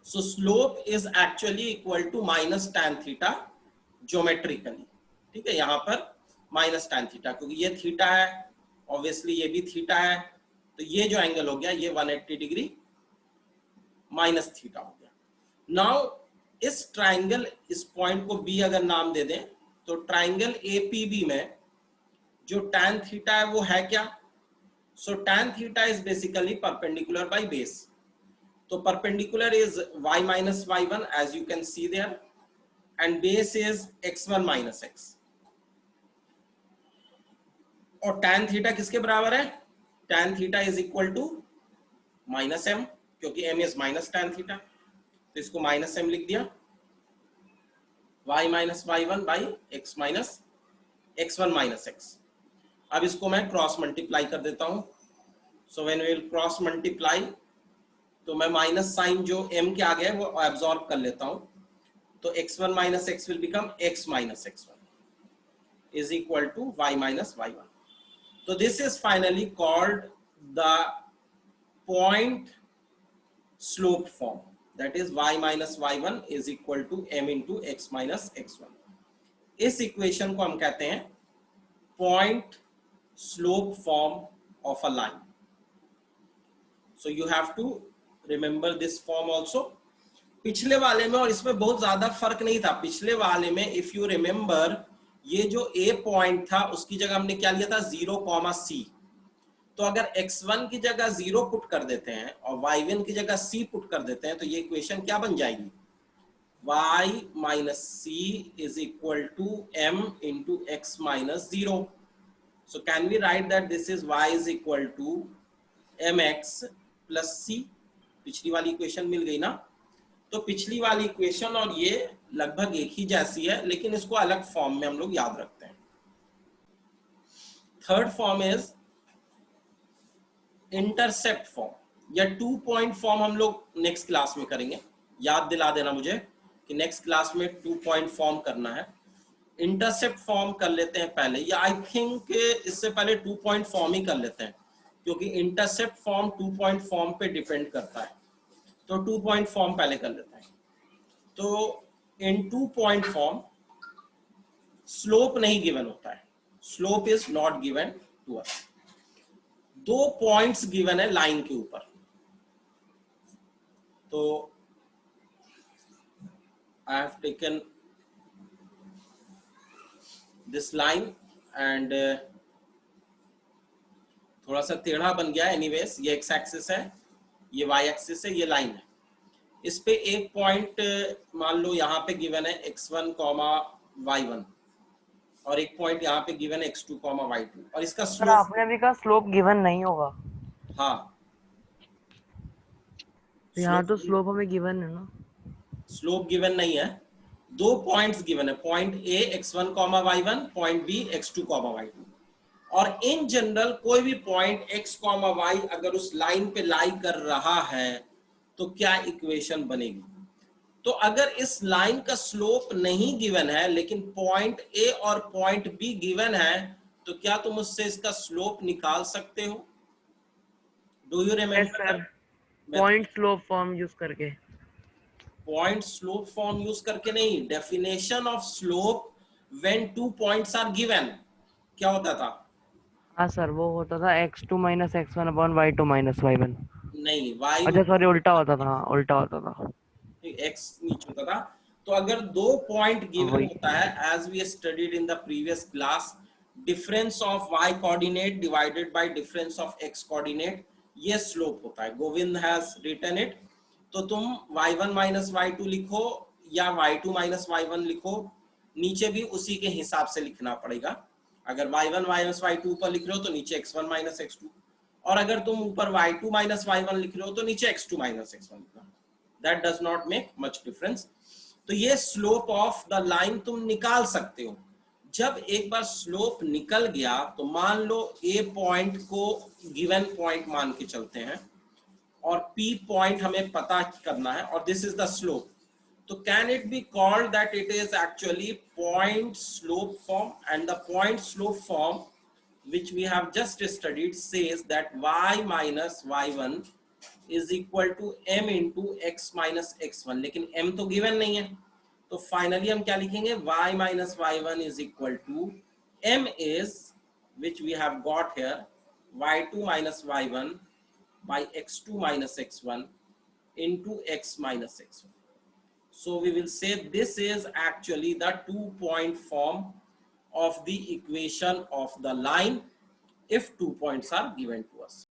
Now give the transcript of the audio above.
So slope is actually equal to minus tan theta geometrically, ठीक है, यहाँ पर माइनस tan थीटा, क्योंकि ये थीटा है, ऑब्वियसली ये भी थीटा है, तो ये जो एंगल हो गया ये 180 डिग्री माइनस थीटा हो गया। नाउ इस ट्राइंगल, इस पॉइंट को बी अगर नाम दे दें तो ट्राइंगल एपीबी में जो tan थीटा है वो है क्या? So tan theta is basically perpendicular by base, तो perpendicular is y minus y1 as you can see there, and base is x1 minus x, और tan थीटा किसके बराबर है? tan theta is equal to minus m, क्योंकि m is minus tan theta, तो इसको minus m लिख दिया, y minus y1 by x minus x1 minus x। अब इसको मैं क्रॉस मल्टीप्लाई कर देता हूं, so when we will cross multiply, तो मैं माइनस साइन जो m के आगे है वो एब्जॉर्ब कर लेता हूं, तो x1 minus x will become x minus x1 is equal to y minus y1. So this is finally called the point slope form, that is y minus y1 is equal to m into x minus x1. इस equation को हम कहते हैं point slope form of a line. So you have to remember this form also. पिछले वाले में और इसमें बहुत ज्यादा फर्क नहीं था। पिछले वाले में इफ यू रिमेम्बर, ये जो a पॉइंट था उसकी जगह हमने क्या लिया था? 0,c। तो अगर x1 की जगह 0 पुट कर देते हैं और y1 की जगह c पुट कर देते हैं तो ये इक्वेशन क्या बन जाएगी? y minus c is equal to m into x minus 0. So can we write that this is y is equal to mx plus c? पिछली वाली इक्वेशन मिल गई ना? तो पिछली वाली इक्वेशन और ये लगभग एक ही जैसी है, लेकिन इसको अलग फॉर्म में हम लोग याद रखते हैं। Third form is intercept form या 2 पॉइंट फॉर्म, हम लोग नेक्स्ट क्लास में करेंगे। याद दिला देना मुझे कि नेक्स्ट क्लास में 2 पॉइंट फॉर्म करना है। इंटरसेप्ट फॉर्म कर लेते हैं पहले, या आई थिंक इससे पहले 2 पॉइंट फॉर्म ही कर लेते हैं, क्योंकि इंटरसेप्ट फॉर्म 2 पॉइंट फॉर्म पे डिपेंड करता है। तो 2 पॉइंट फॉर्म पहले कर लेते हैं। तो इन 2 पॉइंट फॉर्म स्लोप नहीं गिवन होता है, slope is not given to us. 2 points given है लाइन के ऊपर, तो I have taken this line and थोड़ा सा टेढ़ा बन गया। एनीवेज ये एक्स एक्सिस है, ये वाई एक्सिस है, ये लाइन है। इस पे एक पॉइंट मान लो यहाँ पे गिवन है x1, y1, और एक पॉइंट यहाँ पे गिवन है x2, y2, और इसका स्लोप आपने अभी कहा स्लोप गिवन नहीं होगा। हाँ, तो यहाँ तो स्लोप हमें गिवन है ना? स्लोप गिवन नहीं है, 2 पॉइंट्स गिवन है, point A x1, y1, point B x2, y2। और इन जनरल कोई भी पॉइंट x, y अगर उस लाइन पे लाई कर रहा है तो क्या इक्वेशन बनेगी? तो अगर इस लाइन का स्लोप नहीं गिवन है लेकिन पॉइंट A और पॉइंट B गिवन है, तो क्या तुम उससे इसका स्लोप निकाल सकते हो? Do you remember? Point slope form use करके। पॉइंट स्लोप फॉर्म यूज करके नहीं, definition of slope when 2 points are given क्या होता था? हाँ सर, वो होता था x2 minus x1 upon y2 minus y1। नहीं, y, अच्छा सॉरी, उल्टा होता था, उल्टा होता था, x नीचे होता था। तो अगर 2 पॉइंट गिवन होता है, as we studied in the previous class, difference of y coordinate divided by difference of x coordinate, ये स्लोप होता है। Govind has written it. तो तुम y1 minus y2 लिखो या y2 minus y1 लिखो, नीचे भी उसी के हिसाब से लिखना पड़ेगा। अगर y1 minus y2 ऊपर लिख रहे हो तो नीचे x1 minus x2, और अगर तुम ऊपर y2 minus y1 लिख रहे हो तो नीचे x2 minus x1 लिखना। That does not make much difference। तो ये स्लोप ऑफ द लाइन तुम निकाल सकते हो। जब एक बार स्लोप निकल गया तो मान लो A पॉइंट को गिवन पॉइंट मान के चलते हैं और P पॉइंट हमें पता करना है, और दिस इज द स्लोप। तो can it be called that it is actually point slope form, and the point slope form which we have just studied says that y minus y1 is equal to m into x minus x1, लेकिन m तो given नहीं है, तो finally हम क्या लिखेंगे, y माइनस y1 is equal to m is which we have got here y2 minus y1 by x2 minus x1 into x minus x1. So we will say this is actually the 2-point form of the equation of the line if 2 points are given to us.